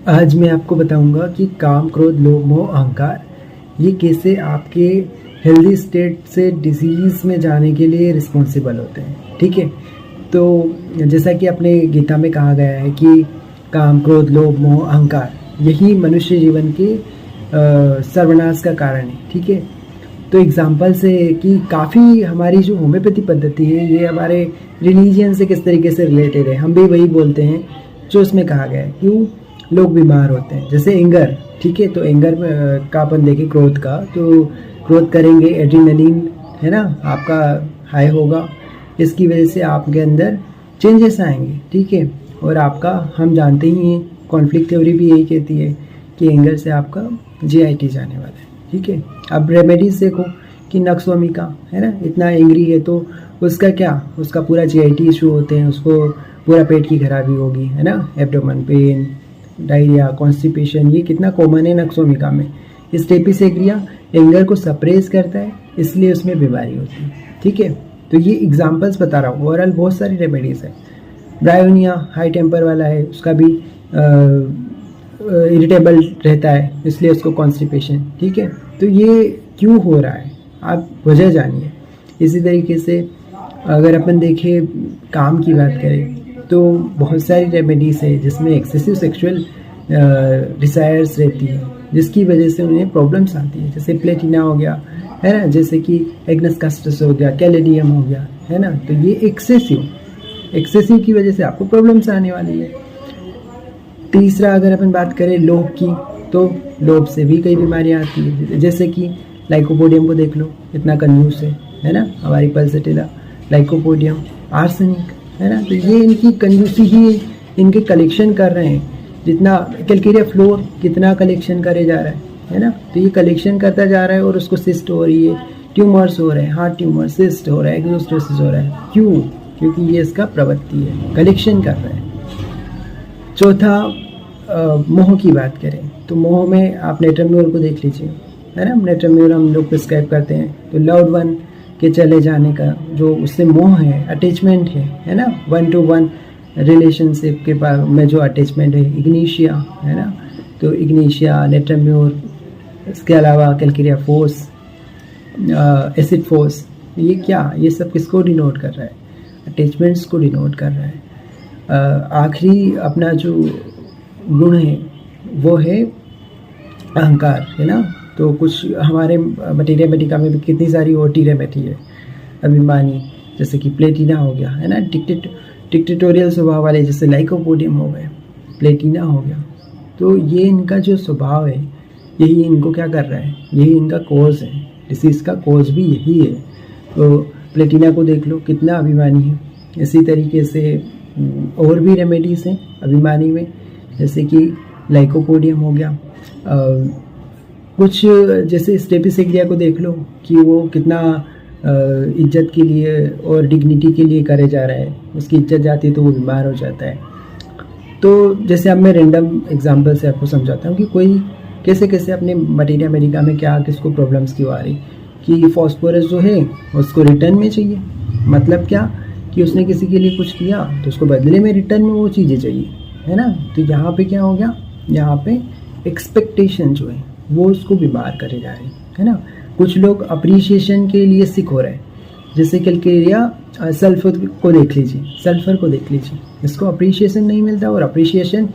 आज मैं आपको बताऊंगा कि काम, क्रोध, लोभ, मोह, अहंकार ये कैसे आपके हेल्दी स्टेट से डिजीज़ में जाने के लिए रिस्पॉन्सिबल होते हैं। ठीक है, तो जैसा कि अपने गीता में कहा गया है कि काम, क्रोध, लोभ, मोह, अहंकार यही मनुष्य जीवन के सर्वनाश का कारण है। ठीक है, तो एग्जाम्पल से कि काफ़ी हमारी जो होम्योपैथी पद्धति है ये हमारे रिलीजन से किस तरीके से रिलेटेड है। हम भी वही बोलते हैं जो उसमें कहा गया है। क्यों लोग बीमार होते हैं, जैसे एंगर। ठीक है, तो एंगर का अपन देखें, क्रोध का, तो क्रोध करेंगे, एड्रेनलिन है ना आपका हाई होगा, इसकी वजह से आपके अंदर चेंजेस आएंगे। ठीक है, और आपका हम जानते ही हैं, कॉन्फ्लिक्ट थ्योरी भी यही कहती है कि एंगर से आपका जीआईटी जाने वाला है। ठीक है, अब रेमेडीज देखो कि नक्सवामिका है ना, इतना एंग्री है तो उसका क्या, उसका पूरा जीआईटी इशू होते हैं, उसको पूरा पेट की खराबी होगी, है ना, एब्डोमेन पेन, डायरिया, कॉन्स्टिपेशन, ये कितना कॉमन है नक्सवामिका में। स्टेपिसेग्रिया एंगर को सप्रेस करता है, इसलिए उसमें बीमारी होती है। ठीक है, तो ये एग्जांपल्स बता रहा हूँ, ओवरऑल बहुत सारी रेमेडीज़ है। ब्रायोनिया हाई टेम्पर वाला है, उसका भी इरिटेबल रहता है, इसलिए उसको कॉन्स्टिपेशन। ठीक है, तो ये क्यों हो रहा है आप वजह जानिए। इसी तरीके से अगर अपन देखें काम की बात करें तो बहुत सारी रेमेडीज़ है जिसमें एक्सेसिव सेक्सुअल डिज़ायर्स रहती है, जिसकी वजह से उन्हें प्रॉब्लम्स आती है। जैसे प्लेटिना हो गया, है ना, जैसे कि एग्नस कास्टस हो गया, कैलेडियम हो गया, है ना, तो ये एक्सेसिव की वजह से आपको प्रॉब्लम्स आने वाली है। तीसरा अगर अपन बात करें लोभ की, तो लोभ से भी कई बीमारियां आती है, जैसे कि लाइकोपोडियम को देख लो, इतना कंजूस है ना हमारी पल्सेटिला, लाइकोपोडियम, आर्सेनिक, है ना, तो ये इनकी कंजूसी ही इनके कलेक्शन कर रहे हैं। जितना कैलकेरिया फ्लोर कितना कलेक्शन करे जा रहा है ना, तो ये कलेक्शन करता जा रहा है और उसको सिस्ट हो रही है, ट्यूमर्स हो रहे हैं, हार्ट ट्यूमर, सिस्ट हो रहा है, एक्सोस्टोसिस हो रहा है। क्यों? क्योंकि ये इसका प्रवृत्ति है, कलेक्शन कर रहा है। चौथा मोह की बात करें तो मोह में आप नेट्रम्यूर को देख लीजिए, है ना, नेट्रम्यूर हम लोग प्रिस्क्राइब करते हैं, तो लव्ड वन के चले जाने का जो उससे मोह है, अटैचमेंट है ना, 1 to 1 रिलेशनशिप के में जो अटैचमेंट है, इग्निशिया, है ना, तो इग्निशिया, नेट्रम्यूर, इसके अलावा कैलकेरिया फोर्स, एसिड फोर्स, ये क्या, ये सब किसको डिनोट कर रहा है? अटैचमेंट्स को डिनोट कर रहा है। आखिरी अपना जो गुण है वो है अहंकार, है ना, तो कुछ हमारे मटेरिया मेडिका में भी कितनी सारी ओटी रेमेडी है, अभिमानी, जैसे कि प्लेटिना हो गया, है ना, डिक्टेटोरियल स्वभाव वाले जैसे लाइकोपोडियम हो गए, प्लेटिना हो गया, तो ये इनका जो स्वभाव है यही इनको क्या कर रहा है, यही इनका कॉज है, डिसीज़ का कॉज भी यही है। तो प्लेटिना को देख लो कितना अभिमानी है। इसी तरीके से और भी रेमेडीज़ हैं अभिमानी में, जैसे कि लाइकोपोडियम हो गया, कुछ जैसे स्टेपिसेग्रिया को देख लो कि वो कितना इज्जत के लिए और डिग्निटी के लिए करे जा रहा है, उसकी इज्जत जाती है तो वो बीमार हो जाता है। तो जैसे अब मैं रैंडम एग्जांपल से आपको समझाता हूँ कि कोई कैसे कैसे अपने मटेरिया मेडिका में क्या किसको प्रॉब्लम्स क्यों आ रही, कि फॉस्फोरस जो है उसको रिटर्न में चाहिए, मतलब क्या कि उसने किसी के लिए कुछ किया तो उसको बदले में रिटर्न में वो चीज़ें चाहिए, है ना, तो यहाँ पे क्या हो गया, यहाँ पे एक्सपेक्टेशन जो है वो उसको बीमार करे जा रहे है ना। कुछ लोग अप्रिशिएशन के लिए सिक हो रहे हैं, जैसे कैलकेरिया सल्फर को देख लीजिए, इसको अप्रिशिएशन नहीं मिलता और अप्रिशिएशन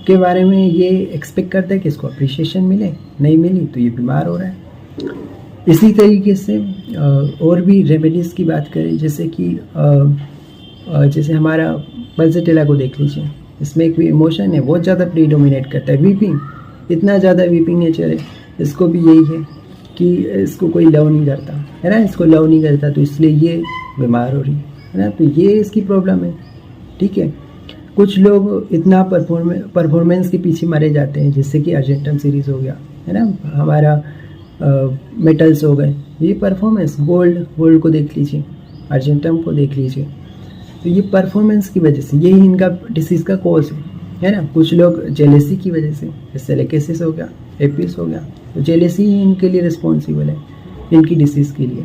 के बारे में ये एक्सपेक्ट करता है कि इसको अप्रिशिएशन मिले, नहीं मिली तो ये बीमार हो रहा है। इसी तरीके से और भी रेमेडीज़ की बात करें, जैसे कि जैसे हमारा पल्सेटिला को देख लीजिए, इसमें एक भी इमोशन है बहुत ज़्यादा प्रीडोमिनेट करता है, वीपिंग, इतना ज़्यादा वीपिंग नेचर है। इसको भी यही है कि इसको कोई लव नहीं करता, है ना, इसको लव नहीं करता तो इसलिए ये बीमार हो रही है ना, तो ये इसकी प्रॉब्लम है। ठीक है, कुछ लोग इतना परफॉर्मेंस के पीछे मारे जाते हैं, जैसे कि अर्जेंटम सीरीज़ हो गया, है ना, हमारा मेटल्स हो गए, ये परफॉर्मेंस, गोल्ड को देख लीजिए, अर्जेंटम को देख लीजिए, तो ये परफॉर्मेंस की वजह से यही इनका डिसीज़ का कॉज है ना। कुछ लोग जेलेसी की वजह से, जैसे लेकेसिस हो गया, एपिस हो गया, तो जेलेसी ही इनके लिए रिस्पॉन्सिबल है इनकी डिसीज़ के लिए।